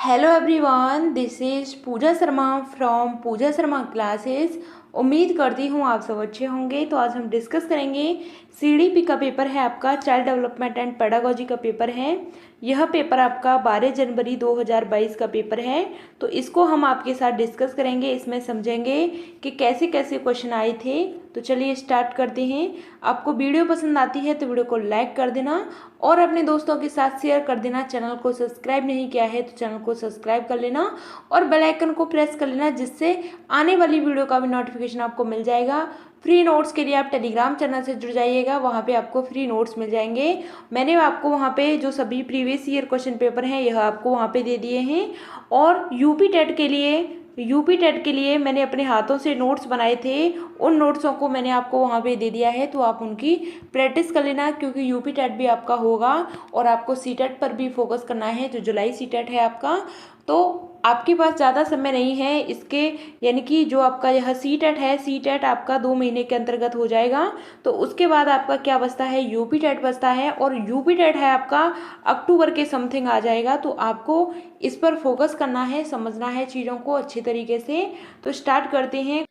Hello everyone, this is Pooja Sharma from Pooja Sharma classes. उम्मीद करती हूँ आप सब अच्छे होंगे। तो आज हम डिस्कस करेंगे सीडीपी का पेपर है आपका, चाइल्ड डेवलपमेंट एंड पेडागोजी का पेपर है। यह पेपर आपका 12 जनवरी 2022 का पेपर है। तो इसको हम आपके साथ डिस्कस करेंगे, इसमें समझेंगे कि कैसे कैसे क्वेश्चन आए थे। तो चलिए स्टार्ट करते हैं। आपको वीडियो पसंद आती है तो वीडियो को लाइक कर देना और अपने दोस्तों के साथ शेयर कर देना। चैनल को सब्सक्राइब नहीं किया है तो चैनल को सब्सक्राइब कर लेना और बेल आइकन को प्रेस कर लेना, जिससे आने वाली वीडियो का भी नोटिफिकेशन आपको मिल जाएगा। फ्री नोट्स के लिए आप टेलीग्राम चैनल से जुड़ जाइएगा, वहाँ पे आपको फ्री नोट्स मिल जाएंगे। मैंने आपको वहाँ पे जो सभी प्रीवियस ईयर क्वेश्चन पेपर हैं यह आपको वहाँ पे दे दिए हैं। और यूपी टेट के लिए मैंने अपने हाथों से नोट्स बनाए थे, उन नोट्सों को मैंने आपको वहाँ पे दे दिया है। तो आप उनकी प्रैक्टिस कर लेना, क्योंकि यूपी टेट भी आपका होगा और आपको सी टेट पर भी फोकस करना है, जो जुलाई सी टेट है आपका। तो आपके पास ज़्यादा समय नहीं है इसके, यानी कि जो आपका यह सी टेट है, सी टेट आपका 2 महीने के अंतर्गत हो जाएगा। तो उसके बाद आपका क्या बचता है, यूपी टेट बचता है, और यूपी टेट है आपका अक्टूबर के समथिंग आ जाएगा। तो आपको इस पर फोकस करना है, समझना है चीज़ों को अच्छी तरीके से। तो स्टार्ट करते हैं।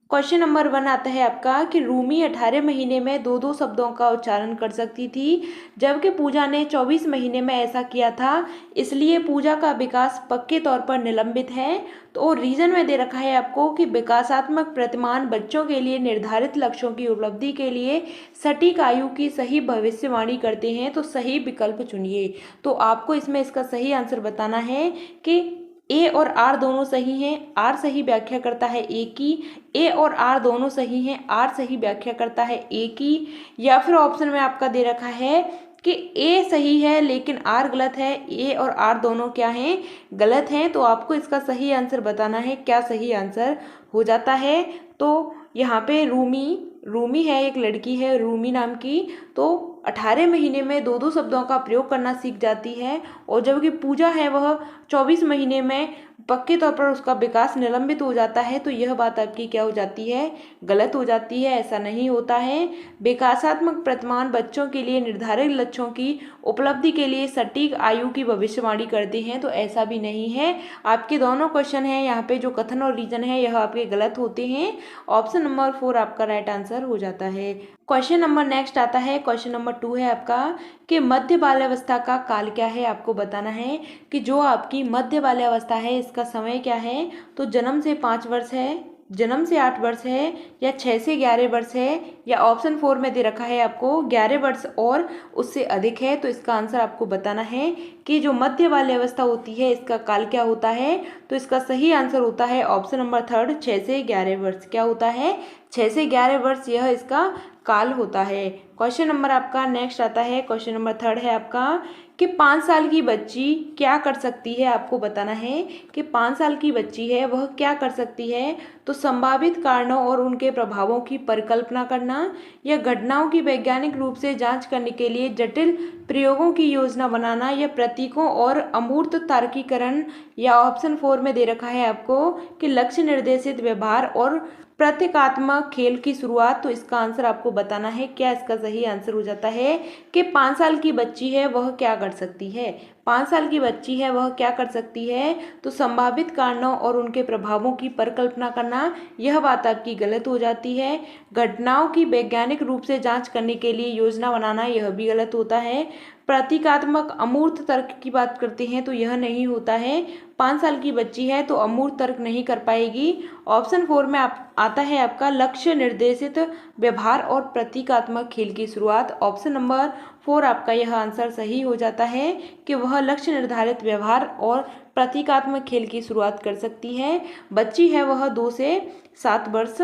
क्वेश्चन नंबर 1 आता है आपका कि रूमी 18 महीने में दो दो शब्दों का उच्चारण कर सकती थी, जबकि पूजा ने 24 महीने में ऐसा किया था, इसलिए पूजा का विकास पक्के तौर पर निलंबित है। तो रीजन में दे रखा है आपको कि विकासात्मक प्रतिमान बच्चों के लिए निर्धारित लक्ष्यों की उपलब्धि के लिए सटीक आयु की सही भविष्यवाणी करते हैं। तो सही विकल्प चुनिए। तो आपको इसमें इसका सही आंसर बताना है कि ए और आर दोनों सही हैं। आर सही व्याख्या करता है ए की, ए और आर दोनों सही हैं, आर सही व्याख्या करता है ए की। या फिर ऑप्शन में आपका दे रखा है कि ए सही है लेकिन आर गलत है, ए और आर दोनों क्या हैं, गलत हैं। तो आपको इसका सही आंसर बताना है, क्या सही आंसर हो जाता है। तो यहाँ पे रूमी है, एक लड़की है रूमी नाम की, तो 18 महीने में दो दो शब्दों का प्रयोग करना सीख जाती है, और जबकि पूजा है वह 24 महीने में पक्के तौर पर उसका विकास निलंबित हो जाता है। तो यह बात आपकी क्या हो जाती है, गलत हो जाती है। ऐसा नहीं होता है। विकासात्मक प्रतिमान बच्चों के लिए निर्धारित लक्ष्यों की उपलब्धि के लिए सटीक आयु की भविष्यवाणी करते हैं, तो ऐसा भी नहीं है। आपके दोनों क्वेश्चन हैं यहाँ पे, जो कथन और रीजन है यह आपके गलत होते हैं। ऑप्शन नंबर 4 आपका राइट आंसर हो जाता है। क्वेश्चन नंबर नेक्स्ट आता है, क्वेश्चन नंबर 2 है आपका कि मध्य बाल्यावस्था का काल क्या है। आपको बताना है कि जो आपकी मध्य बाल्यावस्था है इसका समय क्या है। तो जन्म से 5 वर्ष है, जन्म से 8 वर्ष है, या 6 से 11 वर्ष है, या ऑप्शन 4 में दे रखा है आपको 11 वर्ष और उससे अधिक है। तो इसका आंसर आपको बताना है कि जो मध्य बाल्यावस्था होती है इसका काल क्या होता है। तो इसका सही आंसर होता है ऑप्शन नंबर 3, 6 से 11 वर्ष। क्या होता है, 6 से 11 वर्ष यह इसका काल होता है। क्वेश्चन नंबर आपका नेक्स्ट आता है, क्वेश्चन नंबर 3 है आपका कि 5 साल की बच्ची क्या कर सकती है। आपको बताना है कि 5 साल की बच्ची है वह क्या कर सकती है। तो संभावित कारणों और उनके प्रभावों की परिकल्पना करना, या घटनाओं की वैज्ञानिक रूप से जांच करने के लिए जटिल प्रयोगों की योजना बनाना, या प्रतीकों और अमूर्त तार्किकरण, या ऑप्शन 4 में दे रखा है आपको कि लक्ष्य निर्देशित व्यवहार और प्रतीकात्मक खेल की शुरुआत। तो इसका आंसर आपको बताना है, क्या इसका सही आंसर हो जाता है कि 5 साल की बच्ची है वह क्या कर सकती है। 5 साल की बच्ची है वह क्या कर सकती है। तो संभावित कारणों और उनके प्रभावों की परिकल्पना करना, यह बात आपकी गलत हो जाती है। घटनाओं की वैज्ञानिक रूप से जांच करने के लिए योजना बनाना, यह भी गलत होता है। प्रतीकात्मक अमूर्त तर्क की बात करते हैं तो यह नहीं होता है। 5 साल की बच्ची है तो अमूर्त तर्क नहीं कर पाएगी। ऑप्शन 4 में आता है आपका लक्ष्य निर्देशित व्यवहार और प्रतीकात्मक खेल की शुरुआत। ऑप्शन नंबर 4 आपका यह आंसर सही हो जाता है कि वह लक्ष्य निर्धारित व्यवहार और प्रतीकात्मक खेल की शुरुआत कर सकती है। बच्ची है वह 2 से 7 वर्ष,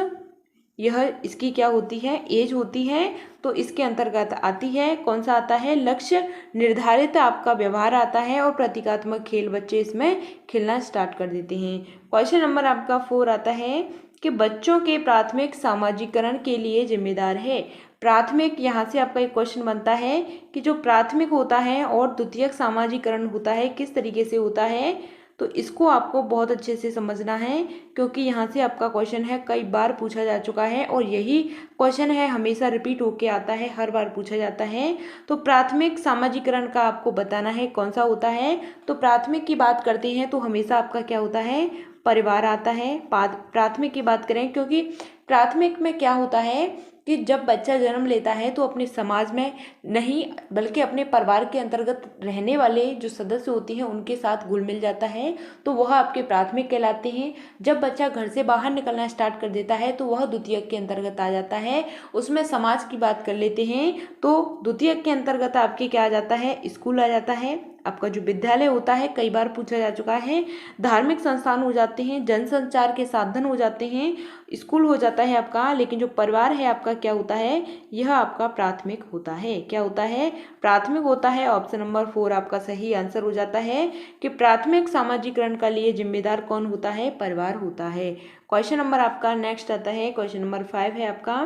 यह इसकी क्या होती है, एज होती है। तो इसके अंतर्गत आती है, कौन सा आता है, लक्ष्य निर्धारित आपका व्यवहार आता है, और प्रतीकात्मक खेल बच्चे इसमें खेलना स्टार्ट कर देते हैं। क्वेश्चन नंबर आपका 4 आता है कि बच्चों के प्राथमिक सामाजिकरण के लिए जिम्मेदार है। प्राथमिक, यहाँ से आपका एक क्वेश्चन बनता है कि जो प्राथमिक होता है और द्वितीयक सामाजिकरण होता है किस तरीके से होता है। तो इसको आपको बहुत अच्छे से समझना है, क्योंकि यहाँ से आपका क्वेश्चन है, कई बार पूछा जा चुका है और यही क्वेश्चन है हमेशा रिपीट होके आता है, हर बार पूछा जाता है। तो प्राथमिक सामाजिकरण का आपको बताना है कौन सा होता है। तो प्राथमिक की बात करते हैं तो हमेशा आपका क्या होता है, परिवार आता है। प्राथमिक की बात करें, क्योंकि प्राथमिक में क्या होता है कि जब बच्चा जन्म लेता है तो अपने समाज में नहीं बल्कि अपने परिवार के अंतर्गत रहने वाले जो सदस्य होते हैं उनके साथ घुल मिल जाता है, तो वह आपके प्राथमिक कहलाते हैं। जब बच्चा घर से बाहर निकलना स्टार्ट कर देता है तो वह द्वितीयक के अंतर्गत आ जाता है। उसमें समाज की बात कर लेते हैं तो द्वितीयक के अंतर्गत आपके क्या आ जाता है, स्कूल आ जाता है, आपका जो विद्यालय होता है, कई बार पूछा जा चुका है। धार्मिक संस्थान हो जाते हैं, जनसंचार के साधन हो जाते हैं, स्कूल हो जाता है आपका। लेकिन जो परिवार है आपका क्या होता है, यह आपका प्राथमिक होता है। क्या होता है, प्राथमिक होता है। ऑप्शन नंबर 4 आपका सही आंसर हो जाता है कि प्राथमिक सामाजिकरण का लिए जिम्मेदार कौन होता है, परिवार होता है। क्वेश्चन नंबर आपका नेक्स्ट आता है, क्वेश्चन नंबर 5 है आपका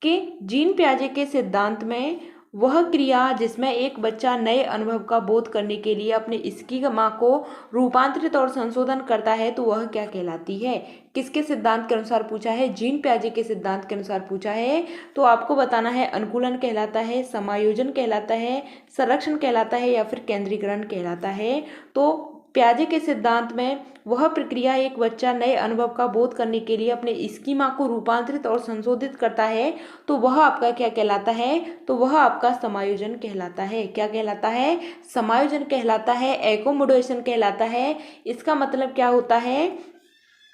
कि जीन पियाजे के सिद्धांत में वह क्रिया जिसमें एक बच्चा नए अनुभव का बोध करने के लिए अपने स्कीमा को रूपांतरित और संशोधन करता है तो वह क्या कहलाती है। किसके सिद्धांत के अनुसार पूछा है, जीन पियाजे के सिद्धांत के अनुसार पूछा है। तो आपको बताना है अनुकूलन कहलाता है, समायोजन कहलाता है, संरक्षण कहलाता है या फिर केंद्रीकरण कहलाता है। तो पियाजे के सिद्धांत में वह प्रक्रिया एक बच्चा नए अनुभव का बोध करने के लिए अपने स्कीमा को रूपांतरित और संशोधित करता है तो वह आपका क्या कहलाता है, तो वह आपका समायोजन कहलाता है। क्या कहलाता है, समायोजन कहलाता है, एकोमोडेशन कहलाता है। इसका मतलब क्या होता है,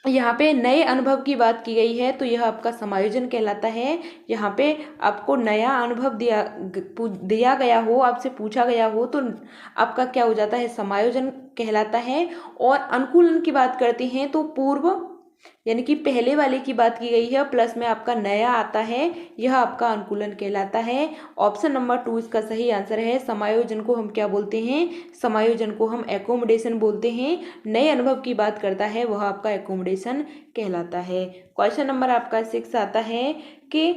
यहाँ पे नए अनुभव की बात की गई है तो यह आपका समायोजन कहलाता है। यहाँ पे आपको नया अनुभव दिया गया हो, आपसे पूछा गया हो तो आपका क्या हो जाता है, समायोजन कहलाता है। और अनुकूलन की बात करते हैं तो पूर्व यानी कि पहले वाले की बात की गई है, प्लस में आपका नया आता है, यह आपका अनुकूलन कहलाता है। ऑप्शन नंबर 2 इसका सही आंसर है। समायोजन को हम क्या बोलते हैं, समायोजन को हम एकोमोडेशन बोलते हैं। नए अनुभव की बात करता है वह आपका एकोमोडेशन कहलाता है। क्वेश्चन नंबर आपका 6 आता है कि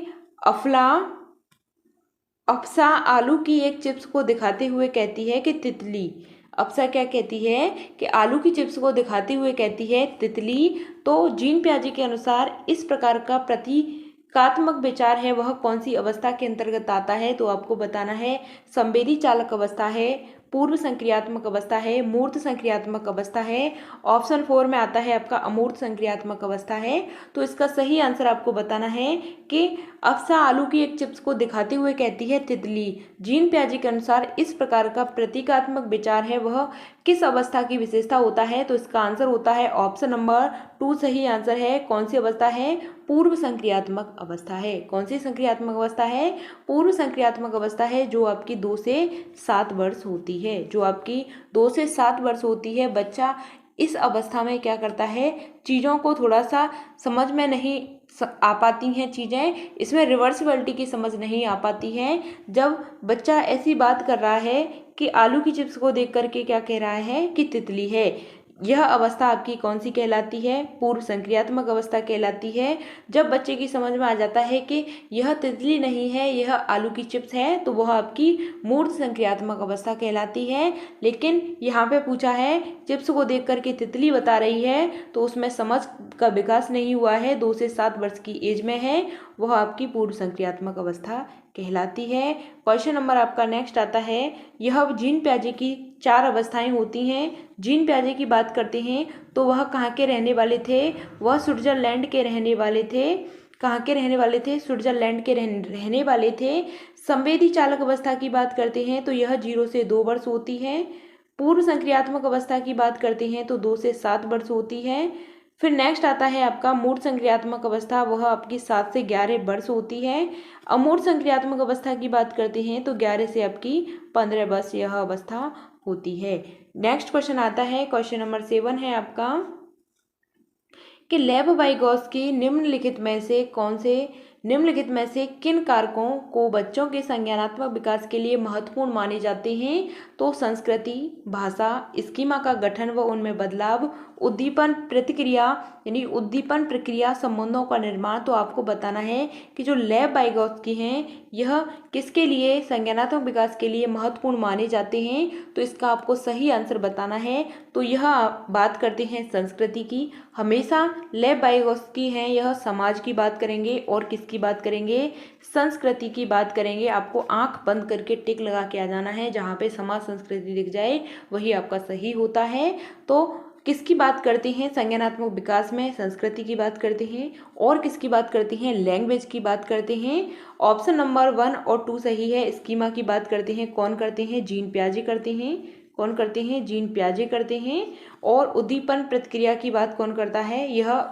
अफसा आलू की एक चिप्स को दिखाते हुए कहती है कि तितली। अफसा क्या कहती है कि आलू की चिप्स को दिखाते हुए कहती है तितली। तो जीन पियाजे के अनुसार इस प्रकार का प्रतीकात्मक विचार है वह कौन सी अवस्था के अंतर्गत आता है। तो आपको बताना है संवेदी चालक अवस्था है, पूर्व संक्रियात्मक अवस्था है, मूर्त संक्रियात्मक अवस्था है। ऑप्शन 4 में आता है आपका अमूर्त संक्रियात्मक अवस्था है। तो इसका सही आंसर आपको बताना है कि अफसा आलू की एक चिप्स को दिखाते हुए कहती है तितली। जीन पियाजे के अनुसार इस प्रकार का प्रतीकात्मक विचार है वह किस अवस्था की विशेषता होता है। तो इसका आंसर होता है ऑप्शन नंबर 2 सही आंसर है। कौन सी अवस्था है, पूर्व संक्रियात्मक अवस्था है। कौन सी संक्रियात्मक अवस्था है, पूर्व संक्रियात्मक अवस्था है, जो आपकी 2 से 7 वर्ष होती है, जो आपकी 2 से 7 वर्ष होती है। बच्चा इस अवस्था में क्या करता है, चीज़ों को थोड़ा सा समझ में नहीं आ पाती हैं चीज़ें, इसमें रिवर्सिबिलिटी की समझ नहीं आ पाती है। जब बच्चा ऐसी बात कर रहा है कि आलू की चिप्स को देख करके क्या कह रहा है कि तितली है, यह अवस्था आपकी कौन सी कहलाती है, पूर्व संक्रियात्मक अवस्था कहलाती है। जब बच्चे की समझ में आ जाता है कि यह तितली नहीं है, यह आलू की चिप्स है, तो वह आपकी मूर्त संक्रियात्मक अवस्था कहलाती है। लेकिन यहाँ पे पूछा है चिप्स को देख करके तितली बता रही है, तो उसमें समझ का विकास नहीं हुआ है, 2 से 7 वर्ष की एज में है, वह आपकी पूर्व संक्रियात्मक अवस्था कहलाती है। क्वेश्चन नंबर आपका नेक्स्ट आता है, यह जीन पियाजे की 4 अवस्थाएं होती हैं। जीन पियाजे की बात करते हैं तो वह कहाँ के रहने वाले थे, वह स्विट्जरलैंड के रहने वाले थे। कहाँ के रहने वाले थे, स्विट्जरलैंड के रहने वाले थे। संवेदी चालक अवस्था की बात करते हैं तो यह 0 से 2 वर्ष होती है। पूर्व संक्रियात्मक अवस्था की बात करते हैं तो 2 से 7 वर्ष होती है। फिर नेक्स्ट आता है आपका मूर्त संक्रियात्मक अवस्था, वह आपकी 7 से 11 वर्ष होती है। अमूर्त संक्रियात्मक अवस्था की बात करते हैं तो 11 से आपकी 15 वर्ष यह अवस्था होती है। नेक्स्ट क्वेश्चन आता है, क्वेश्चन नंबर 7 है आपका कि लेव-वाइगोत्स्की निम्नलिखित में से किन कारकों को बच्चों के संज्ञानात्मक विकास के लिए महत्वपूर्ण माने जाते हैं। तो संस्कृति, भाषा, स्कीमा का गठन व उनमें बदलाव, उद्दीपन प्रतिक्रिया यानी उद्दीपन प्रक्रिया संबंधों का निर्माण। तो आपको बताना है कि जो लेव-वाइगोत्स्की हैं यह किसके लिए, संज्ञानात्मक विकास के लिए महत्वपूर्ण माने जाते हैं? तो इसका आपको सही आंसर बताना है। तो यह बात करते हैं संस्कृति की। हमेशा लेव वाइगोत्स्की हैं, यह समाज की बात करेंगे और किसकी बात करेंगे, संस्कृति की बात करेंगे। आपको आंख बंद करके टिक लगा के आ जाना है, जहाँ पे समाज संस्कृति दिख जाए वही आपका सही होता है। तो किसकी बात करते हैं संज्ञानात्मक विकास में, संस्कृति की बात करते हैं। और किसकी बात करते हैं, लैंग्वेज की बात करते हैं। ऑप्शन नंबर 1 और 2 सही है। स्कीमा की बात करते हैं, कौन करते हैं, जीन पियाजे करते हैं। कौन करते हैं, जीन पियाजे करते हैं। और उद्दीपन प्रतिक्रिया की बात कौन करता है, यह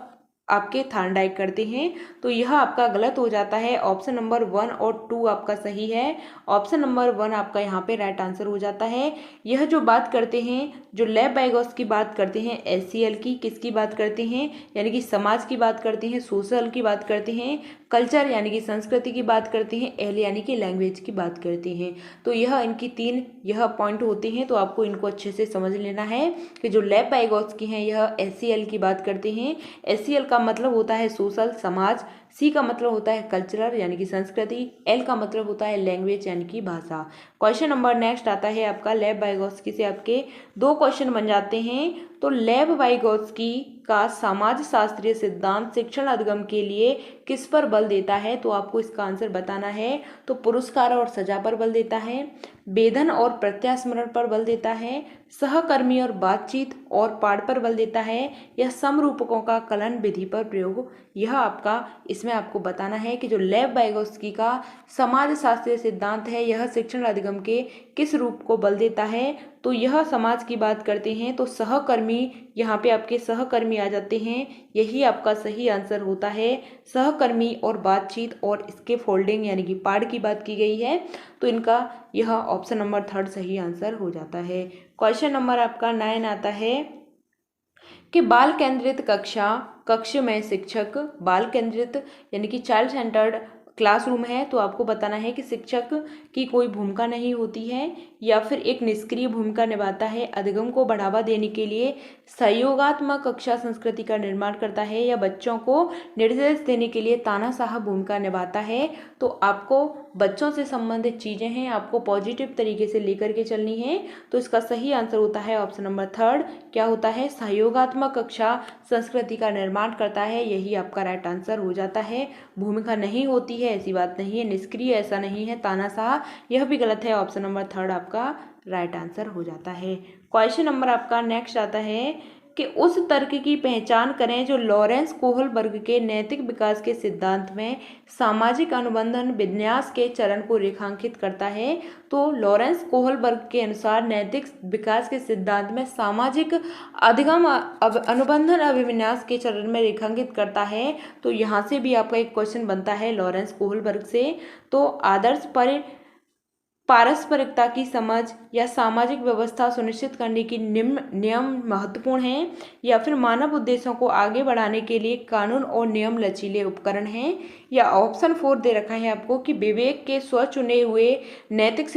आपके थार्नडाइक करते हैं। तो यह आपका गलत हो जाता है। ऑप्शन नंबर 1 और 2 आपका सही है। ऑप्शन नंबर 1 आपका यहाँ पे राइट आंसर हो जाता है। यह जो बात करते हैं, जो लेव वाइगोत्स्की की बात करते हैं, एससीएल की, किसकी बात करते हैं, यानी कि समाज की बात करते हैं, सोशल की बात करते हैं, कल्चर यानी कि संस्कृति की बात करते हैं, एल यानी कि लैंग्वेज की बात करते हैं। तो यह इनकी 3 यह पॉइंट होते हैं। तो आपको इनको अच्छे से समझ लेना है कि जो लेव वाइगोत्स्की हैं यह एससीएल की बात करते हैं। एससीएल का मतलब होता है सोशल, समाज। सी का मतलब होता है कल्चरल यानी कि संस्कृति। एल का मतलब होता है लैंग्वेज यानी कि भाषा। क्वेश्चन नंबर नेक्स्ट आता है आपका, लेव वाइगोत्स्की से आपके 2 क्वेश्चन बन जाते हैं। तो लेव वाइगोत्स्की का समाज शास्त्रीय सिद्धांत शिक्षण अधिगम के लिए किस पर बल देता है? तो आपको इसका आंसर बताना है। तो पुरस्कार और सजा पर बल देता है, वेदन और प्रत्यास्मरण पर बल देता है, सहकर्मी और बातचीत और पाठ पर बल देता है, या समरूपकों का कलन विधि पर प्रयोग। यह आपका इसमें आपको बताना है कि जो लेव वाइगोत्स्की का समाज शास्त्रीय सिद्धांत है यह शिक्षण अधिगम के किस रूप को बल देता है। तो यह समाज की बात करते हैं, तो सहकर्मी, यहाँ पे आपके सहकर्मी आ जाते हैं, यही आपका सही आंसर होता है। सहकर्मी और बातचीत और इसके फोल्डिंग यानी कि पाठ की बात की गई है। तो इनका यह ऑप्शन नंबर 3 सही आंसर हो जाता है। क्वेश्चन नंबर आपका 9 आता है कि बाल केंद्रित कक्ष में शिक्षक, बाल केंद्रित यानी कि चाइल्ड सेंटर्ड क्लासरूम है, तो आपको बताना है कि शिक्षक की कोई भूमिका नहीं होती है या फिर एक निष्क्रिय भूमिका निभाता है, अधिगम को बढ़ावा देने के लिए सहयोगात्मक कक्षा संस्कृति का निर्माण करता है, या बच्चों को निर्देश देने के लिए तानाशाह भूमिका निभाता है। तो आपको बच्चों से संबंधित चीज़ें हैं, आपको पॉजिटिव तरीके से लेकर के चलनी है। तो इसका सही आंसर होता है ऑप्शन नंबर 3। क्या होता है, सहयोगात्मक कक्षा संस्कृति का निर्माण करता है, यही आपका राइट आंसर हो जाता है। भूमिका नहीं होती है ऐसी बात नहीं है, निष्क्रिय ऐसा नहीं है, तानाशाह यह भी गलत है। ऑप्शन नंबर 3 आपका राइट आंसर हो जाता है। क्वेश्चन नंबर आपका नेक्स्ट आता है कि उस तर्क की पहचान करें जो लॉरेंस कोहलबर्ग के नैतिक विकास के सिद्धांत में सामाजिक अनुबंधन विन्यास के चरण को रेखांकित करता है। तो लॉरेंस कोहलबर्ग के अनुसार नैतिक विकास के सिद्धांत में सामाजिक अधिगम अनुबंधन अभिविन्यास के चरण में रेखांकित करता है। तो यहाँ से भी आपका एक क्वेश्चन बनता है लॉरेंस कोहलबर्ग से। तो आदर्श पारस्परिकता की समझ या सामाजिक व्यवस्था सुनिश्चित करने की नियम महत्वपूर्ण हैं, या फिर मानव उद्देश्यों को आगे बढ़ाने के लिए कानून और नियम लचीले उपकरण हैं, या ऑप्शन 4 दे रखा है आपको कि विवेक के स्वचुने हुए नैतिक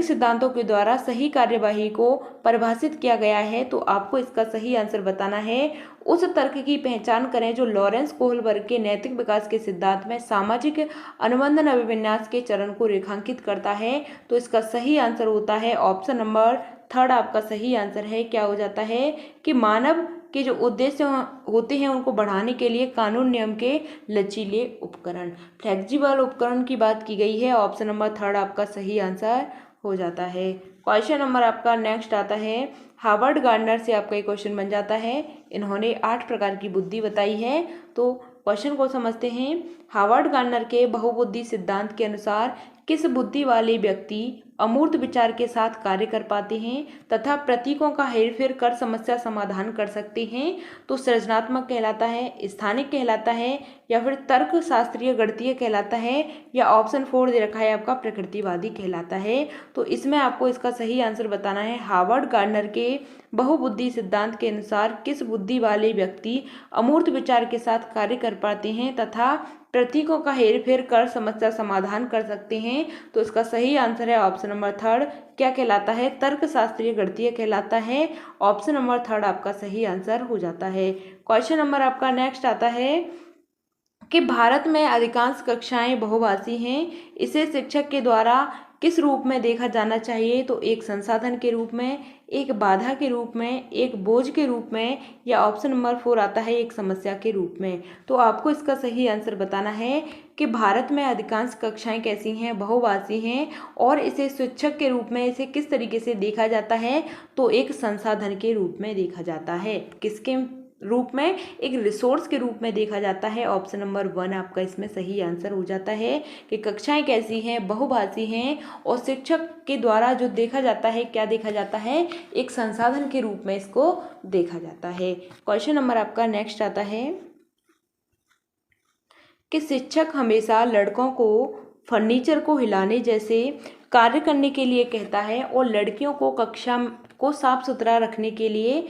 सिद्धांतों के द्वारा सही कार्यवाही को परिभाषित किया गया है। तो आपको इसका सही आंसर बताना है। उस तर्क की पहचान करें जो लॉरेंस कोहलबर्ग के नैतिक विकास के सिद्धांत में सामाजिक अनुबंधन अभिविन्यास के चरण को रेखांकित करता है। तो इसका सही आंसर होता है ऑप्शन नंबर 3 आपका सही आंसर है। क्या हो जाता है कि मानव के जो उद्देश्य होते हैं उनको बढ़ाने के लिए कानून नियम के लचीले उपकरण, फ्लेक्सिबल उपकरण की बात की गई है। ऑप्शन नंबर 3 आपका सही आंसर हो जाता है। क्वेश्चन नंबर आपका नेक्स्ट आता है, हार्वर्ड गार्डनर से आपका एक क्वेश्चन बन जाता है। इन्होंने 8 प्रकार की बुद्धि बताई है। तो क्वेश्चन को समझते हैं। हार्वर्ड गार्डनर के बहुबुद्धि सिद्धांत के अनुसार किस बुद्धि वाले व्यक्ति अमूर्त विचार के साथ कार्य कर पाते हैं तथा प्रतीकों का हेरफेर कर समस्या समाधान कर सकते हैं? तो सृजनात्मक कहलाता है, स्थानिक कहलाता है, या फिर तर्क शास्त्रीय गणितीय कहलाता है, या ऑप्शन 4 दे रखा है आपका प्रकृतिवादी कहलाता है। तो इसमें आपको इसका सही आंसर बताना है। हार्वर्ड गार्डनर के बहुबुद्धि सिद्धांत के अनुसार किस बुद्धि वाले व्यक्ति अमूर्त विचार के साथ कार्य कर पाते हैं तथा प्रतीकों का हेरफेर कर समस्या समाधान कर सकते हैं? तो इसका सही आंसर है ऑप्शन नंबर 3। क्या कहलाता है? तर्क शास्त्रीय गणितीय कहलाता है। ऑप्शन नंबर 3 आपका सही आंसर हो जाता है। क्वेश्चन नंबर आपका नेक्स्ट आता है कि भारत में अधिकांश कक्षाएं बहुभाषी हैं। इसे शिक्षक के द्वारा किस रूप में देखा जाना चाहिए? तो एक संसाधन के रूप में, एक बाधा के रूप में, एक बोझ के रूप में, या ऑप्शन नंबर 4 आता है एक समस्या के रूप में। तो आपको इसका सही आंसर बताना है कि भारत में अधिकांश कक्षाएं कैसी हैं? बहुभाषी हैं। और इसे शिक्षक के रूप में इसे किस तरीके से देखा जाता है? तो एक संसाधन के रूप में देखा जाता है। किसके रूप में? एक रिसोर्स के रूप में देखा जाता है। ऑप्शन नंबर 1 आपका इसमें सही आंसर हो जाता है कि कक्षाएं कैसी हैं? बहुभाषी हैं। और शिक्षक के द्वारा जो देखा जाता है, क्या देखा जाता है? एक संसाधन के रूप में इसको देखा जाता है। क्वेश्चन नंबर आपका नेक्स्ट आता है कि शिक्षक हमेशा लड़कों को फर्नीचर को हिलाने जैसे कार्य करने के लिए कहता है और लड़कियों को कक्षा को साफ सुथरा रखने के लिए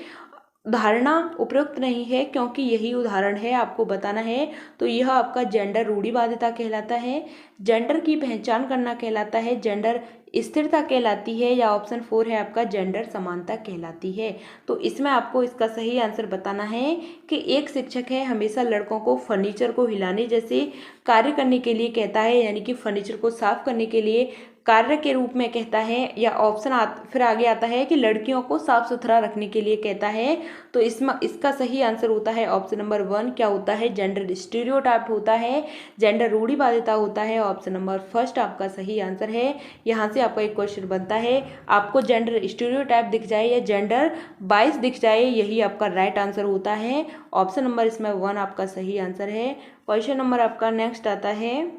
धारणा उपयुक्त नहीं है, क्योंकि यही उदाहरण है आपको बताना है। तो यह आपका जेंडर रूढ़िवादिता कहलाता है, जेंडर की पहचान करना कहलाता है, जेंडर स्थिरता कहलाती है, या ऑप्शन 4 है आपका जेंडर समानता कहलाती है। तो इसमें आपको इसका सही आंसर बताना है कि एक शिक्षक है हमेशा लड़कों को फर्नीचर को हिलाने जैसे कार्य करने के लिए कहता है, यानी कि फर्नीचर को साफ करने के लिए कार्य के रूप में कहता है, या ऑप्शन फिर आगे आता है कि लड़कियों को साफ सुथरा रखने के लिए कहता है। तो इसमें इसका सही आंसर होता है ऑप्शन नंबर 1। क्या होता है? जेंडर स्टीरियोटाइप होता है, जेंडर रूढ़िवादिता होता है। ऑप्शन नंबर 1 आपका सही आंसर है। यहाँ से आपका एक क्वेश्चन बनता है, आपको जेंडर स्टीरियोटाइप दिख जाए या जेंडर बाइस दिख जाए, यही आपका राइट आंसर होता है। ऑप्शन नंबर इसमें 1 आपका सही आंसर है। क्वेश्चन नंबर आपका नेक्स्ट आता है,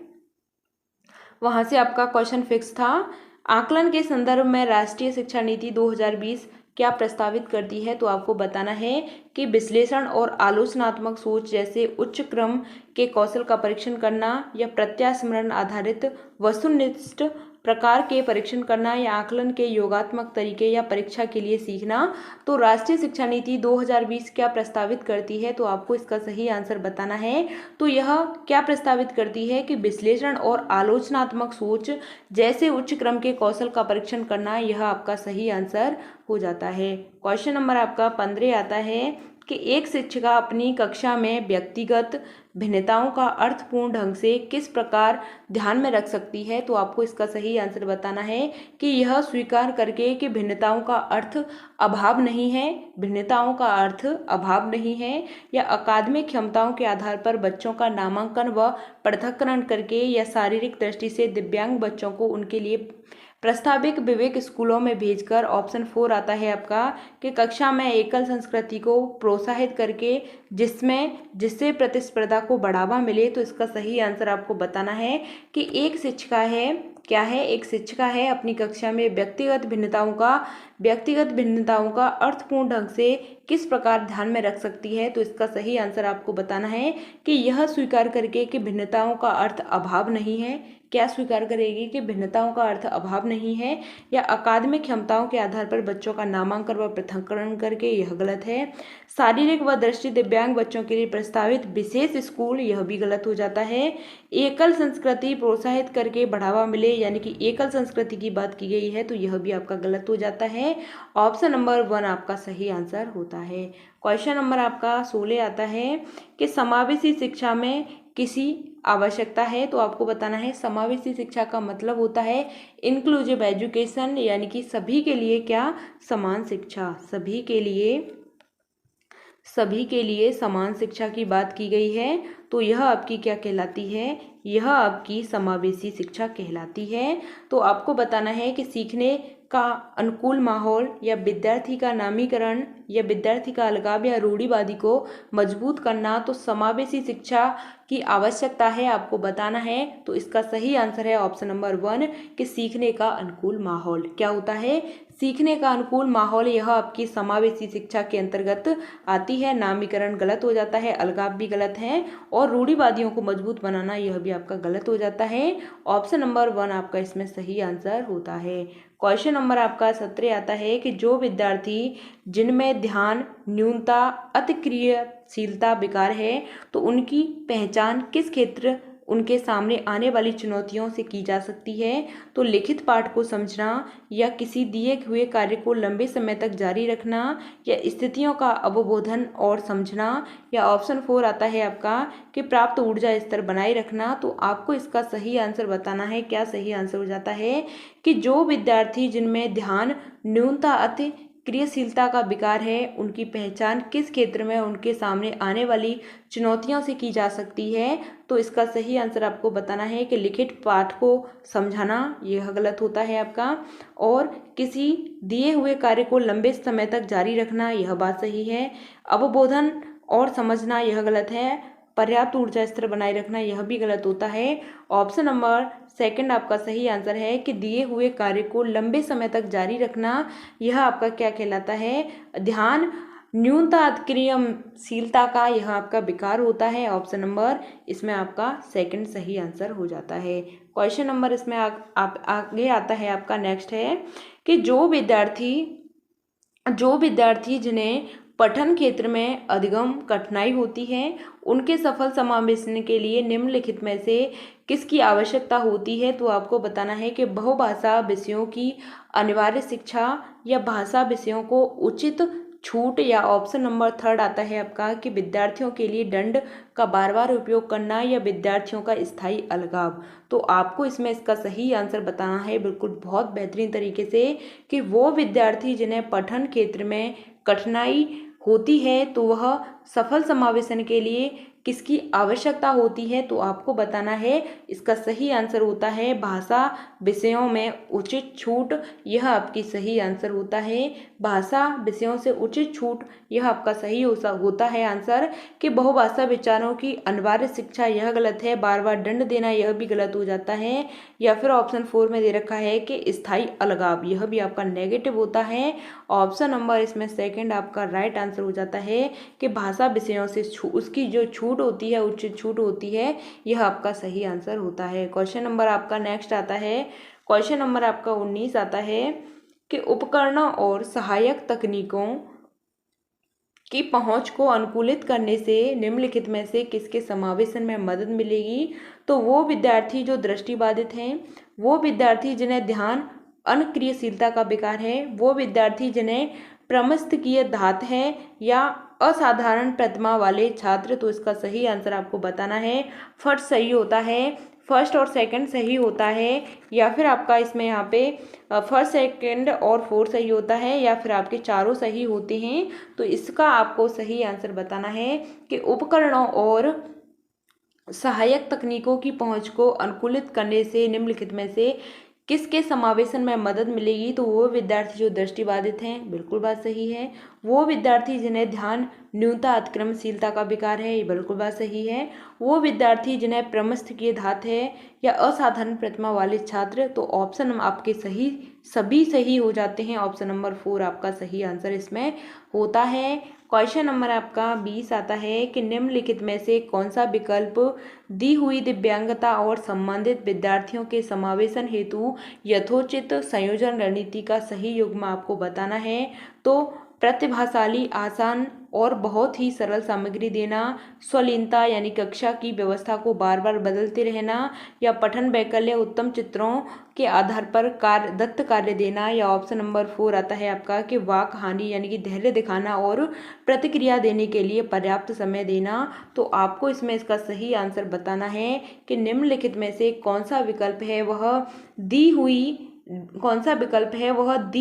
वहाँ से आपका क्वेश्चन फिक्स था, आकलन के संदर्भ में राष्ट्रीय शिक्षा नीति 2020 क्या प्रस्तावित करती है? तो आपको बताना है कि विश्लेषण और आलोचनात्मक सोच जैसे उच्च क्रम के कौशल का परीक्षण करना, या प्रत्यास्मरण आधारित वस्तुनिष्ठ प्रकार के परीक्षण करना, या आकलन के योगात्मक तरीके या परीक्षा के लिए सीखना। तो राष्ट्रीय शिक्षा नीति 2020 क्या प्रस्तावित करती है? तो आपको इसका सही आंसर बताना है। तो यह क्या प्रस्तावित करती है कि विश्लेषण और आलोचनात्मक सोच जैसे उच्च क्रम के कौशल का परीक्षण करना, यह आपका सही आंसर हो जाता है। क्वेश्चन नंबर आपका 15 आता है कि एक शिक्षिका अपनी कक्षा में व्यक्तिगत भिन्नताओं का अर्थपूर्ण ढंग से किस प्रकार ध्यान में रख सकती है? तो आपको इसका सही आंसर बताना है कि यह स्वीकार करके कि भिन्नताओं का अर्थ अभाव नहीं है, भिन्नताओं का अर्थ अभाव नहीं है, या अकादमिक क्षमताओं के आधार पर बच्चों का नामांकन व पृथक्करण करके, या शारीरिक दृष्टि से दिव्यांग बच्चों को उनके लिए प्रस्तावित विवेक स्कूलों में भेजकर। ऑप्शन 4 आता है आपका कि कक्षा में एकल संस्कृति को प्रोत्साहित करके जिससे प्रतिस्पर्धा को बढ़ावा मिले। तो इसका सही आंसर आपको बताना है कि एक शिक्षिका है, क्या है? एक शिक्षिका है अपनी कक्षा में व्यक्तिगत भिन्नताओं का अर्थपूर्ण ढंग से किस प्रकार ध्यान में रख सकती है? तो इसका सही आंसर आपको बताना है कि यह स्वीकार करके कि भिन्नताओं का अर्थ अभाव नहीं है। क्या स्वीकार करेगी? कि भिन्नताओं का अर्थ अभाव नहीं है, या अकादमिक क्षमताओं के आधार पर बच्चों का नामांकन व पृथक्करण करके, यह गलत है। शारीरिक व दृष्टि दिव्यांग बच्चों के लिए प्रस्तावित विशेष स्कूल, यह भी गलत हो जाता है। एकल संस्कृति प्रोत्साहित करके बढ़ावा मिले, यानी कि एकल संस्कृति की बात की गई है, तो यह भी आपका गलत हो जाता है। ऑप्शन नंबर 1 आपका सही आंसर होता है। क्वेश्चन नंबर आपका 16 आता है कि समावेशी शिक्षा में किसी आवश्यकता है? तो आपको बताना है समावेशी शिक्षा का मतलब होता है इंक्लूसिव एजुकेशन, यानी कि सभी के लिए क्या? समान शिक्षा। सभी के लिए समान शिक्षा की बात की गई है। तो यह आपकी क्या कहलाती है? यह आपकी समावेशी शिक्षा कहलाती है। तो आपको बताना है कि सीखने का अनुकूल माहौल, या विद्यार्थी का नामीकरण, या विद्यार्थी का अलगाव या रूढ़िवादी को मजबूत करना, तो समावेशी शिक्षा की आवश्यकता है, आपको बताना है। तो इसका सही आंसर है ऑप्शन नंबर 1 कि सीखने का अनुकूल माहौल। क्या होता है? सीखने का अनुकूल माहौल, यह आपकी समावेशी शिक्षा के अंतर्गत आती है। नामीकरण गलत हो जाता है, अलगाव भी गलत है, और रूढ़िवादियों को मजबूत बनाना यह भी आपका गलत हो जाता है। ऑप्शन नंबर 1 आपका इसमें सही आंसर होता है। क्वेश्चन नंबर आपका 17 आता है कि जो विद्यार्थी जिनमें ध्यान न्यूनता अतिक्रियाशीलता विकार है, तो उनकी पहचान किस क्षेत्र उनके सामने आने वाली चुनौतियों से की जा सकती है। तो लिखित पाठ को समझना या किसी दिए हुए कार्य को लंबे समय तक जारी रखना या स्थितियों का अवबोधन और समझना, या ऑप्शन 4 आता है आपका कि प्राप्त ऊर्जा स्तर बनाए रखना। तो आपको इसका सही आंसर बताना है। क्या सही आंसर हो जाता है कि जो विद्यार्थी जिनमें ध्यान न्यूनता अति क्रियाशीलता का विकार है, उनकी पहचान किस क्षेत्र में उनके सामने आने वाली चुनौतियों से की जा सकती है। तो इसका सही आंसर आपको बताना है कि लिखित पाठ को समझाना, यह गलत होता है आपका, और किसी दिए हुए कार्य को लंबे समय तक जारी रखना, यह बात सही है। अवबोधन और समझना, यह गलत है। पर्याप्त ऊर्जा स्तर बनाए रखना, यह भी गलत होता है। ऑप्शन नंबर सेकंड आपका सही आंसर है कि दिए हुए कार्य को लंबे समय तक जारी रखना, यह आपका क्या कहलाता है, ध्यान न्यूनता क्रियाशीलता का यह आपका विकार होता है। ऑप्शन नंबर इसमें आपका सेकंड सही आंसर हो जाता है। क्वेश्चन नंबर इसमें आप आगे आता है आपका नेक्स्ट है कि जो विद्यार्थी जिन्हें पठन क्षेत्र में अधिगम कठिनाई होती है, उनके सफल समावेशन के लिए निम्नलिखित में से किसकी आवश्यकता होती है। तो आपको बताना है कि बहुभाषा विषयों की अनिवार्य शिक्षा या भाषा विषयों को उचित छूट, या ऑप्शन नंबर थर्ड आता है आपका कि विद्यार्थियों के लिए दंड का बार बार उपयोग करना या विद्यार्थियों का स्थायी अलगाव। तो आपको इसमें इसका सही आंसर बताना है बिल्कुल बहुत बेहतरीन तरीके से कि वो विद्यार्थी जिन्हें पठन क्षेत्र में कठिनाई होती है, तो वह सफल समावेशन के लिए किसकी आवश्यकता होती है। तो आपको बताना है इसका सही आंसर होता है भाषा विषयों में उचित छूट, यह आपकी सही आंसर होता है। भाषा विषयों से उचित छूट, यह आपका सही होता है आंसर। कि बहुभाषा विचारों की अनिवार्य शिक्षा, यह गलत है। बार बार दंड देना, यह भी गलत हो जाता है। या फिर ऑप्शन 4 में दे रखा है कि स्थायी अलगाव, यह भी आपका नेगेटिव होता है। ऑप्शन नंबर इसमें सेकंड आपका राइट आंसर हो जाता है कि भाषा विषयों से उसकी जो छूट होती है, उचित छूट होती है, यह आपका सही आंसर होता है। क्वेश्चन नंबर आपका नेक्स्ट आता है, क्वेश्चन नंबर आपका 19 आता है कि उपकरणों और सहायक तकनीकों की पहुंच को अनुकूलित करने से निम्नलिखित में से किसके समावेशन में मदद मिलेगी। तो वो विद्यार्थी जो दृष्टिबाधित हैं, वो विद्यार्थी जिन्हें ध्यान अनक्रियाशीलता का विकार है, वो विद्यार्थी जिन्हें प्रमस्तिष्कीय धात है, या असाधारण प्रतिभा वाले छात्र। तो इसका सही आंसर आपको बताना है। फर्स्ट सही होता है, फर्स्ट और सेकंड सही होता है, या फिर आपका इसमें यहाँ पे फर्स्ट सेकंड और फोर्थ सही होता है, या फिर आपके चारों सही होते हैं। तो इसका आपको सही आंसर बताना है कि उपकरणों और सहायक तकनीकों की पहुंच को अनुकूलित करने से निम्नलिखित में से किसके समावेशन में मदद मिलेगी। तो वो विद्यार्थी जो दृष्टिबाधित हैं, बिल्कुल बात सही है। वो विद्यार्थी जिन्हें ध्यान न्यूनता अतिक्रमशीलता का विकार है, ये बिल्कुल बात सही है। वो विद्यार्थी जिन्हें प्रमस्तिष्कीय धात है, या असाधारण प्रतिभा वाले छात्र। तो ऑप्शन आपके सभी सही हो जाते हैं। ऑप्शन नंबर 4 आपका सही आंसर इसमें होता है। क्वेश्चन नंबर आपका 20 आता है कि निम्नलिखित में से कौन सा विकल्प दी हुई दिव्यांगता और संबंधित विद्यार्थियों के समावेशन हेतु यथोचित संयोजन रणनीति का सही युग्म आपको बताना है। तो प्रतिभाशाली, आसान और बहुत ही सरल सामग्री देना, स्वलीनता यानी कक्षा की व्यवस्था को बार बार बदलते रहना, या पठन वैकल्य उत्तम चित्रों के आधार पर दत्त कार्य देना, या ऑप्शन नंबर 4 आता है आपका कि वाक हानि यानी कि धैर्य दिखाना और प्रतिक्रिया देने के लिए पर्याप्त समय देना। तो आपको इसमें इसका सही आंसर बताना है कि निम्नलिखित में से कौन सा विकल्प है वह दी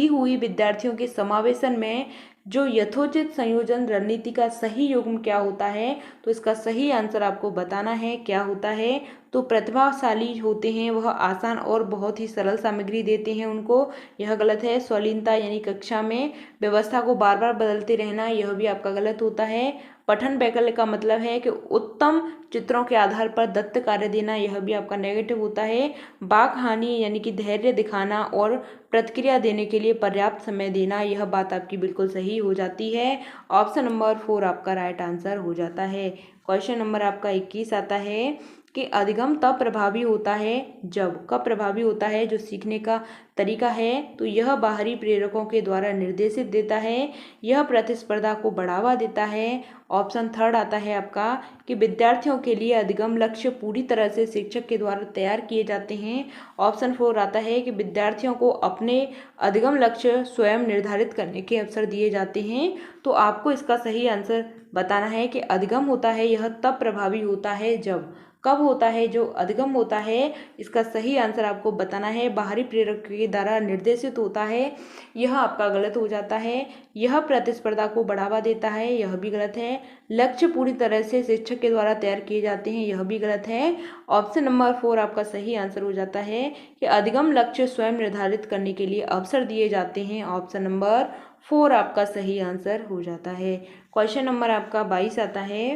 हुई विद्यार्थियों के समावेशन में जो यथोचित संयोजन रणनीति का सही युग्म क्या होता है। तो इसका सही आंसर आपको बताना है क्या होता है। तो प्रतिभाशाली होते हैं वह आसान और बहुत ही सरल सामग्री देते हैं उनको, यह गलत है। स्वलीनता यानी कक्षा में व्यवस्था को बार बार बदलते रहना, यह भी आपका गलत होता है। पठन वैकल्य का मतलब है कि उत्तम चित्रों के आधार पर दत्त कार्य देना, यह भी आपका नेगेटिव होता है। वाक हानि यानी कि धैर्य दिखाना और प्रतिक्रिया देने के लिए पर्याप्त समय देना, यह बात आपकी बिल्कुल सही हो जाती है। ऑप्शन नंबर 4 आपका राइट आंसर हो जाता है। क्वेश्चन नंबर आपका 21 आता है कि अधिगम तब प्रभावी होता है जब, कब प्रभावी होता है जो सीखने का तरीका है तो यह बाहरी प्रेरकों के द्वारा निर्देशित देता है, यह प्रतिस्पर्धा को बढ़ावा देता है। ऑप्शन थर्ड आता है आपका कि विद्यार्थियों के लिए अधिगम लक्ष्य पूरी तरह से शिक्षक के द्वारा तैयार किए जाते हैं। ऑप्शन फोर आता है कि विद्यार्थियों को अपने अधिगम लक्ष्य स्वयं निर्धारित करने के अवसर दिए जाते हैं। तो आपको इसका सही आंसर बताना है कि अधिगम होता है यह तब प्रभावी होता है जब, कब होता है जो अधिगम होता है, इसका सही आंसर आपको बताना है बाहरी प्रेरक के द्वारा निर्देशित होता है, यह आपका गलत हो जाता है। यह प्रतिस्पर्धा को बढ़ावा देता है, यह भी गलत है। लक्ष्य पूरी तरह से शिक्षक के द्वारा तैयार किए जाते हैं, यह भी गलत है। ऑप्शन नंबर फोर आपका सही आंसर हो जाता है कि अधिगम लक्ष्य स्वयं निर्धारित करने के लिए अवसर दिए जाते हैं। ऑप्शन नंबर फोर आपका सही आंसर हो जाता है। क्वेश्चन नंबर आपका 22 आता है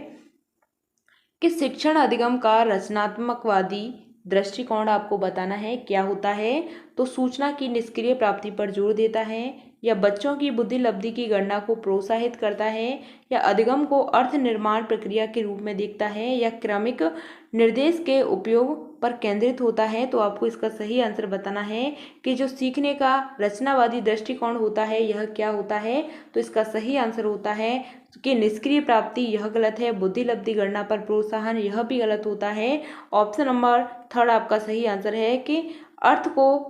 कि शिक्षण अधिगम का रचनात्मकवादी दृष्टिकोण आपको बताना है क्या होता है। तो सूचना की निष्क्रिय प्राप्ति पर जोर देता है, या बच्चों की बुद्धि लब्धि की गणना को प्रोत्साहित करता है, या अधिगम को अर्थ निर्माण प्रक्रिया के रूप में देखता है, या क्रमिक निर्देश के उपयोग पर केंद्रित होता है। तो आपको इसका सही आंसर बताना है कि जो सीखने का रचनावादी दृष्टिकोण होता है यह क्या होता है। तो इसका सही आंसर होता है कि निष्क्रिय प्राप्ति, यह गलत है। बुद्धि लब्धि गणना पर प्रोत्साहन, यह भी गलत होता है। ऑप्शन नंबर थर्ड आपका सही आंसर है कि अर्थ को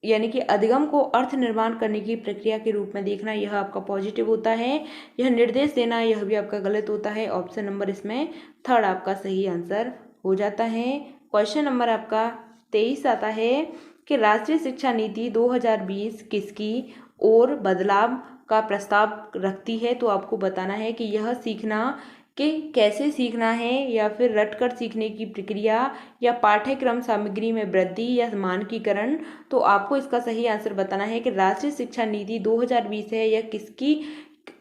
यानी कि अधिगम को अर्थ निर्माण करने की प्रक्रिया के रूप में देखना, यह आपका पॉजिटिव होता है। यह निर्देश देना, यह भी आपका गलत होता है। ऑप्शन नंबर इसमें थर्ड आपका सही आंसर हो जाता है। क्वेश्चन नंबर आपका 23 आता है कि राष्ट्रीय शिक्षा नीति 2020 किसकी ओर बदलाव का प्रस्ताव रखती है। तो आपको बताना है कि यह सीखना कि कैसे सीखना है, या फिर रटकर सीखने की प्रक्रिया, या पाठ्यक्रम सामग्री में वृद्धि, या मानकीकरण। तो आपको इसका सही आंसर बताना है कि राष्ट्रीय शिक्षा नीति 2020 है यह किसकी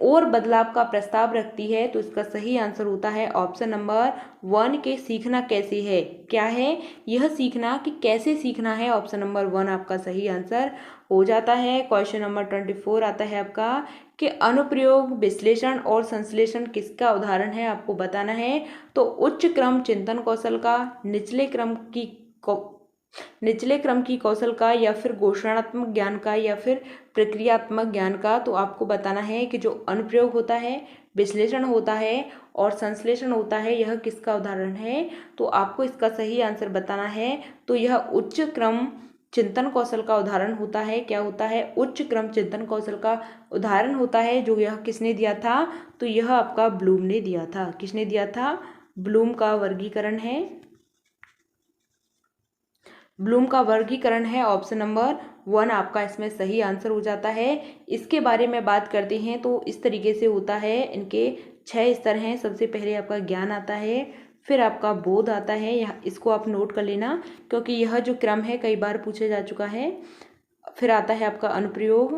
और बदलाव का प्रस्ताव रखती है। तो इसका सही आंसर होता है ऑप्शन नंबर वन के सीखना कैसे है, क्या है यह सीखना कि कैसे सीखना है। ऑप्शन नंबर वन आपका सही आंसर हो जाता है। क्वेश्चन नंबर 24 आता है आपका कि अनुप्रयोग विश्लेषण और संश्लेषण किसका उदाहरण है, आपको बताना है। तो उच्च क्रम चिंतन कौशल का, निचले क्रम की कौशल का, या फिर घोषणात्मक ज्ञान का, या फिर प्रक्रियात्मक ज्ञान का। तो आपको बताना है कि जो अनुप्रयोग होता है, विश्लेषण होता है और संश्लेषण होता है, यह किसका उदाहरण है। तो आपको इसका सही आंसर बताना है। तो यह उच्च क्रम चिंतन कौशल का उदाहरण होता है। क्या होता है, उच्च क्रम चिंतन कौशल का उदाहरण होता है। जो यह किसने दिया था, तो यह आपका ब्लूम ने दिया था। किसने दिया था, ब्लूम का वर्गीकरण है। ब्लूम का वर्गीकरण है। ऑप्शन नंबर वन आपका इसमें सही आंसर हो जाता है। इसके बारे में बात करते हैं तो इस तरीके से होता है। इनके 6 स्तर हैं। सबसे पहले आपका ज्ञान आता है, फिर आपका बोध आता है, यह इसको आप नोट कर लेना क्योंकि यह जो क्रम है कई बार पूछा जा चुका है। फिर आता है आपका अनुप्रयोग,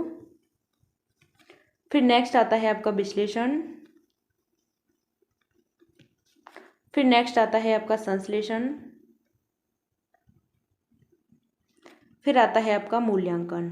फिर नेक्स्ट आता है आपका विश्लेषण, फिर नेक्स्ट आता है आपका संश्लेषण, फिर आता है आपका मूल्यांकन।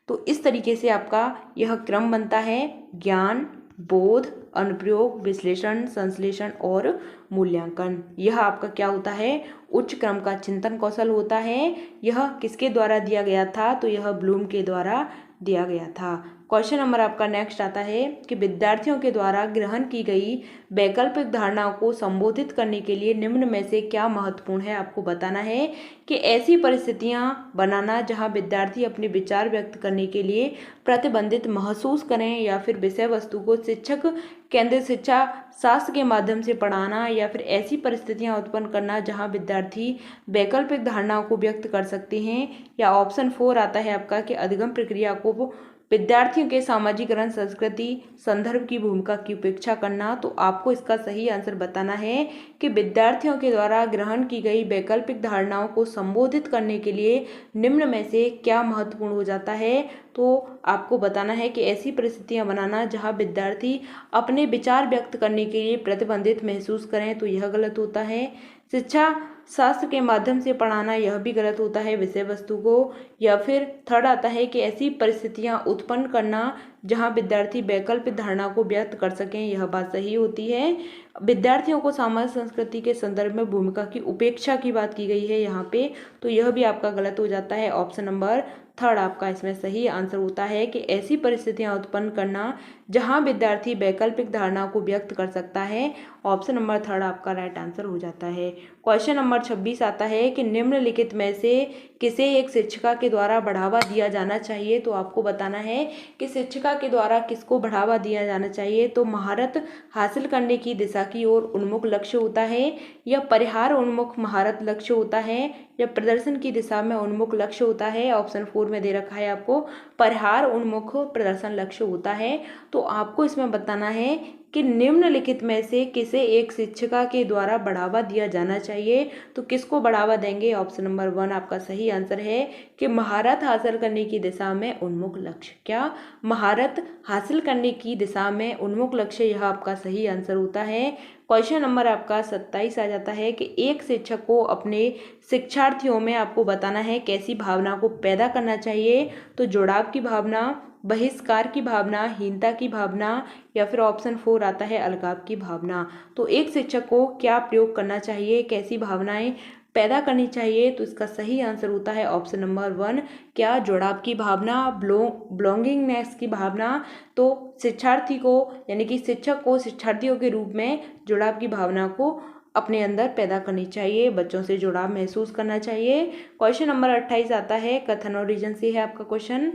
तो इस तरीके से आपका यह क्रम बनता है। ज्ञान, बोध, अनुप्रयोग, विश्लेषण, संश्लेषण और मूल्यांकन। यह आपका क्या होता है, उच्च क्रम का चिंतन कौशल होता है। यह किसके द्वारा दिया गया था, तो यह ब्लूम के द्वारा दिया गया था। क्वेश्चन नंबर आपका नेक्स्ट आता है कि विद्यार्थियों के द्वारा ग्रहण की गई वैकल्पिक धारणाओं को संबोधित करने के लिए निम्न में से क्या महत्वपूर्ण है। आपको बताना है कि ऐसी परिस्थितियां बनाना जहां विद्यार्थी अपने विचार व्यक्त करने के लिए प्रतिबंधित महसूस करें, या फिर विषय वस्तु को शिक्षक केंद्रित शिक्षा शास्त्र के माध्यम से पढ़ाना, या फिर ऐसी परिस्थितियां उत्पन्न करना जहां विद्यार्थी वैकल्पिक धारणाओं को व्यक्त कर सकते हैं, या ऑप्शन 4 आता है आपका कि अधिगम प्रक्रिया को विद्यार्थियों के सामाजिकरण, संस्कृति, संदर्भ की भूमिका की उपेक्षा करना। तो आपको इसका सही आंसर बताना है कि विद्यार्थियों के द्वारा ग्रहण की गई वैकल्पिक धारणाओं को संबोधित करने के लिए निम्न में से क्या महत्वपूर्ण हो जाता है। तो आपको बताना है कि ऐसी परिस्थितियां बनाना जहां विद्यार्थी अपने विचार व्यक्त करने के लिए प्रतिबंधित महसूस करें, तो यह गलत होता है। शिक्षा शास्त्र के माध्यम से पढ़ाना, यह भी गलत होता है विषय वस्तु को। या फिर थर्ड आता है कि ऐसी परिस्थितियां उत्पन्न करना जहां विद्यार्थी वैकल्पिक धारणा को व्यक्त कर सकें, यह बात सही होती है। विद्यार्थियों को सामाजिक संस्कृति के संदर्भ में भूमिका की उपेक्षा की बात की गई है यहाँ पे, तो यह भी आपका गलत हो जाता है। ऑप्शन नंबर थर्ड आपका इसमें सही आंसर होता है कि ऐसी परिस्थितियां उत्पन्न करना जहां विद्यार्थी वैकल्पिक धारणा को व्यक्त कर सकता है। ऑप्शन नंबर थर्ड आपका राइट आंसर हो जाता है। क्वेश्चन नंबर 26 आता है कि निम्नलिखित में से किसे एक शिक्षिका के द्वारा बढ़ावा दिया जाना चाहिए। तो आपको बताना है कि शिक्षिका के द्वारा किसको बढ़ावा दिया जाना चाहिए। तो महारत हासिल करने की दिशा की ओर उन्मुख लक्ष्य होता है, या परिहार उन्मुख महारत लक्ष्य होता है, या प्रदर्शन की दिशा में उन्मुख लक्ष्य होता है। ऑप्शन 4 में दे रखा है आपको परिहार उन्मुख प्रदर्शन लक्ष्य होता है। तो आपको इसमें बताना है कि निम्नलिखित में से किसे एक शिक्षिका के द्वारा बढ़ावा दिया जाना चाहिए। तो किसको बढ़ावा देंगे। ऑप्शन नंबर 1 आपका सही आंसर है कि महारत हासिल करने की दिशा में उन्मुख लक्ष्य। क्या महारत हासिल करने की दिशा में उन्मुख लक्ष्य, यह आपका सही आंसर होता है। क्वेश्चन नंबर आपका 27 आ जाता है कि एक शिक्षक को अपने शिक्षार्थियों में आपको बताना है कैसी भावना को पैदा करना चाहिए। तो जुड़ाव की भावना, बहिष्कार की भावना, हीनता की भावना, या फिर ऑप्शन 4 आता है अलगाव की भावना। तो एक शिक्षक को क्या प्रयोग करना चाहिए, कैसी भावनाएं पैदा करनी चाहिए। तो इसका सही आंसर होता है ऑप्शन नंबर 1, क्या जुड़ाव की भावना, बिलोंगिंगनेस की भावना। तो शिक्षार्थी को यानी कि शिक्षक को शिक्षार्थियों के रूप में जुड़ाव की भावना को अपने अंदर पैदा करनी चाहिए, बच्चों से जुड़ाव महसूस करना चाहिए। क्वेश्चन नंबर 28 आता है, कथन और रीजन से है आपका क्वेश्चन,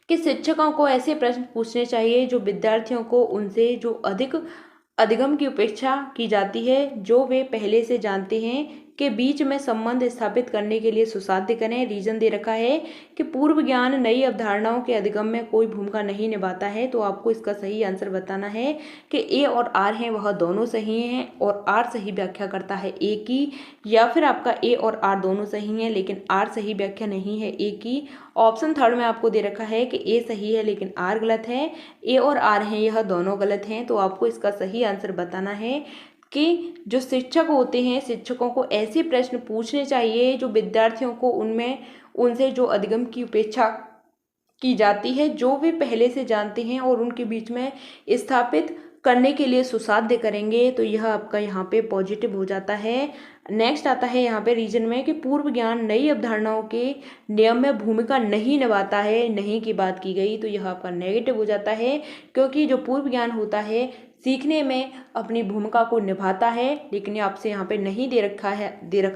कि शिक्षकों को ऐसे प्रश्न पूछने चाहिए जो विद्यार्थियों को उनसे जो अधिगम की उपेक्षा की जाती है, जो वे पहले से जानते हैं, के बीच में संबंध स्थापित करने के लिए सुसाध्य करें। रीजन दे रखा है कि पूर्व ज्ञान नई अवधारणाओं के अधिगम में कोई भूमिका नहीं निभाता है। तो आपको इसका सही आंसर बताना है कि ए और आर हैं वह दोनों सही हैं, और आर सही व्याख्या करता है ए की, या फिर आपका ए और आर दोनों सही हैं लेकिन आर सही व्याख्या नहीं है ए की। ऑप्शन थर्ड में आपको दे रखा है कि ए सही है लेकिन आर गलत है। ए और आर हैं यह दोनों गलत हैं। तो आपको इसका सही आंसर बताना है कि जो शिक्षक होते हैं, शिक्षकों को ऐसे प्रश्न पूछने चाहिए जो विद्यार्थियों को उनसे जो अधिगम की उपेक्षा की जाती है, जो वे पहले से जानते हैं और उनके बीच में स्थापित करने के लिए सुसाध्य करेंगे। तो यह आपका यहाँ पे पॉजिटिव हो जाता है। नेक्स्ट आता है यहाँ पे रीजन में कि पूर्व ज्ञान नई अवधारणाओं के नियम में भूमिका नहीं निभाता है, नहीं की बात की गई। तो यह आपका नेगेटिव हो जाता है, क्योंकि जो पूर्व ज्ञान होता है सीखने में अपनी भूमिका को निभाता है, लेकिन आपसे यहाँ पे नहीं दे रखा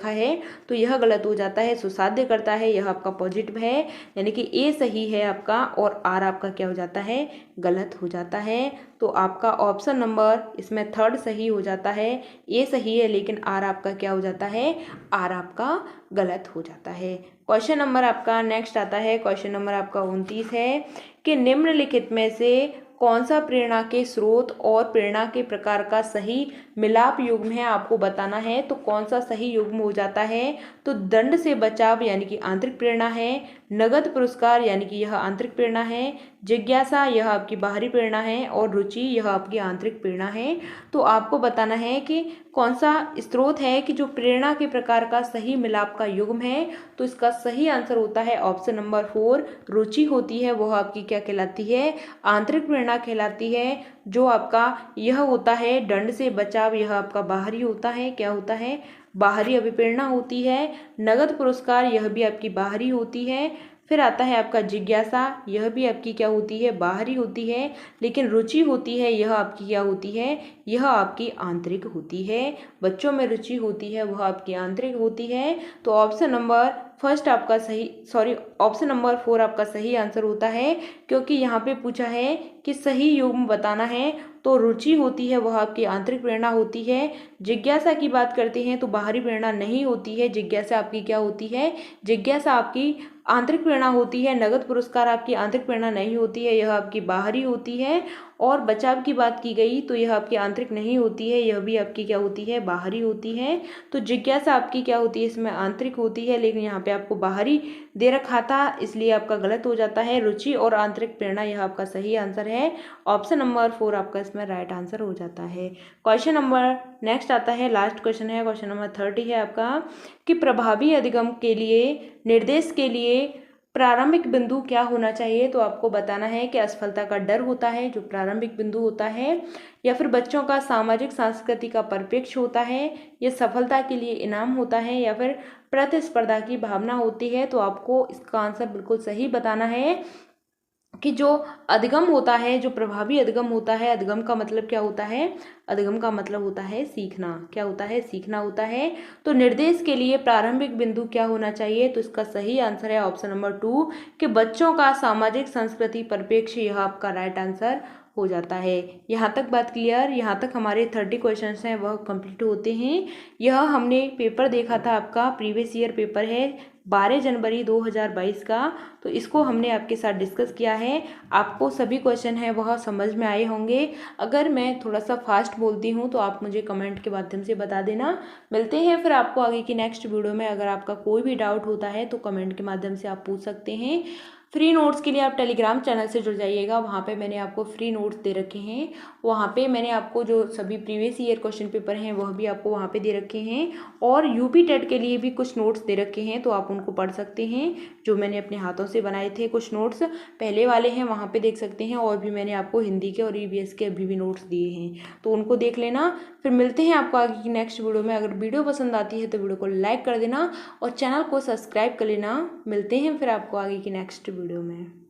है तो यह गलत हो जाता है, सुसाध्य करता है, यह आपका पॉजिटिव है। यानी कि ए सही है आपका और आर आपका क्या हो जाता है, गलत हो जाता है। तो आपका ऑप्शन नंबर इसमें थर्ड सही हो जाता है। ए सही है लेकिन आर आपका क्या हो जाता है, आर आपका गलत हो जाता है। क्वेश्चन नंबर आपका नेक्स्ट आता है, क्वेश्चन नंबर आपका 29 है कि निम्नलिखित में से कौन सा प्रेरणा के स्रोत और प्रेरणा के प्रकार का सही मिलाप युग्म है, आपको बताना है। तो कौन सा सही युग्म हो जाता है। तो दंड से बचाव यानी कि आंतरिक प्रेरणा है, नगद पुरस्कार यानी कि यह आंतरिक प्रेरणा है, जिज्ञासा यह आपकी बाहरी प्रेरणा है, और रुचि यह आपकी आंतरिक प्रेरणा है। तो आपको बताना है कि कौन सा स्रोत है कि जो प्रेरणा के प्रकार का सही मिलाप का युग्म है। तो इसका सही आंसर होता है ऑप्शन नंबर 4, रुचि होती है वह आपकी क्या कहलाती है, आंतरिक प्रेरणा कहलाती है। जो आपका यह होता है दंड से बचाव, यह आपका बाहरी होता है, क्या होता है, बाहरी अभिप्रेरणा होती है। नगद पुरस्कार यह भी आपकी बाहरी होती है। फिर आता है आपका जिज्ञासा, यह भी आपकी क्या होती है, बाहरी होती है। लेकिन रुचि होती है यह आपकी क्या होती है, यह आपकी आंतरिक होती है। बच्चों में रुचि होती है वह आपकी आंतरिक होती है। तो ऑप्शन नंबर फर्स्ट आपका ऑप्शन नंबर 4 आपका सही आंसर होता है, क्योंकि यहाँ पे पूछा है कि सही युग्म बताना है। तो रुचि होती है वह आपकी आंतरिक प्रेरणा होती है। जिज्ञासा की बात करते हैं तो बाहरी प्रेरणा नहीं होती है, जिज्ञासा आपकी क्या होती है, जिज्ञासा आपकी आंतरिक प्रेरणा होती है। नगद पुरस्कार आपकी आंतरिक प्रेरणा नहीं होती है, यह आपकी बाहरी होती है। और बचाव की बात की गई तो यह आपकी आंतरिक नहीं होती है, यह भी आपकी क्या होती है, बाहरी होती है। तो जिज्ञासा आपकी क्या होती है, इसमें आंतरिक होती है, लेकिन यहाँ पे आपको बाहरी दे रखा था इसलिए आपका गलत हो जाता है। रुचि और आंतरिक प्रेरणा यह आपका सही आंसर है। ऑप्शन नंबर 4 आपका इसमें राइट आंसर हो जाता है। क्वेश्चन नंबर नेक्स्ट आता है, लास्ट क्वेश्चन है, क्वेश्चन नंबर 30 है आपका कि प्रभावी अधिगम के लिए निर्देश के लिए प्रारंभिक बिंदु क्या होना चाहिए। तो आपको बताना है कि असफलता का डर होता है जो प्रारंभिक बिंदु होता है, या फिर बच्चों का सामाजिक सांस्कृतिक का परिप्रेक्ष्य होता है, या सफलता के लिए इनाम होता है, या फिर प्रतिस्पर्धा की भावना होती है। तो आपको इसका आंसर बिल्कुल सही बताना है कि जो अधिगम होता है, जो प्रभावी अधिगम होता है, अधिगम का मतलब क्या होता है, अधिगम का मतलब होता है सीखना। क्या होता है, सीखना होता है। तो निर्देश के लिए प्रारंभिक बिंदु क्या होना चाहिए, तो इसका सही आंसर है ऑप्शन नंबर 2 कि बच्चों का सामाजिक संस्कृति परिप्रेक्ष्य, यह आपका राइट आंसर हो जाता है। यहाँ तक बात क्लियर, यहाँ तक हमारे 30 क्वेश्चंस हैं वह कंप्लीट होते हैं। यह हमने पेपर देखा था, आपका प्रीवियस ईयर पेपर है 12 जनवरी 2022 का, तो इसको हमने आपके साथ डिस्कस किया है। आपको सभी क्वेश्चन हैं वह समझ में आए होंगे। अगर मैं थोड़ा सा फास्ट बोलती हूँ तो आप मुझे कमेंट के माध्यम से बता देना। मिलते हैं फिर आपको आगे की नेक्स्ट वीडियो में। अगर आपका कोई भी डाउट होता है तो कमेंट के माध्यम से आप पूछ सकते हैं। फ्री नोट्स के लिए आप टेलीग्राम चैनल से जुड़ जाइएगा, वहाँ पे मैंने आपको फ्री नोट्स दे रखे हैं। वहाँ पे मैंने आपको जो सभी प्रीवियस ईयर क्वेश्चन पेपर हैं वह भी आपको वहाँ पे दे रखे हैं, और यूपी टेट के लिए भी कुछ नोट्स दे रखे हैं, तो आप उनको पढ़ सकते हैं। जो मैंने अपने हाथों से बनाए थे कुछ नोट्स पहले वाले हैं वहाँ पे देख सकते हैं, और भी मैंने आपको हिंदी के और ईवीएस के अभी भी नोट्स दिए हैं, तो उनको देख लेना। फिर मिलते हैं आपको आगे की नेक्स्ट वीडियो में। अगर वीडियो पसंद आती है तो वीडियो को लाइक कर देना और चैनल को सब्सक्राइब कर लेना। मिलते हैं फिर आपको आगे की नेक्स्ट वीडियो में।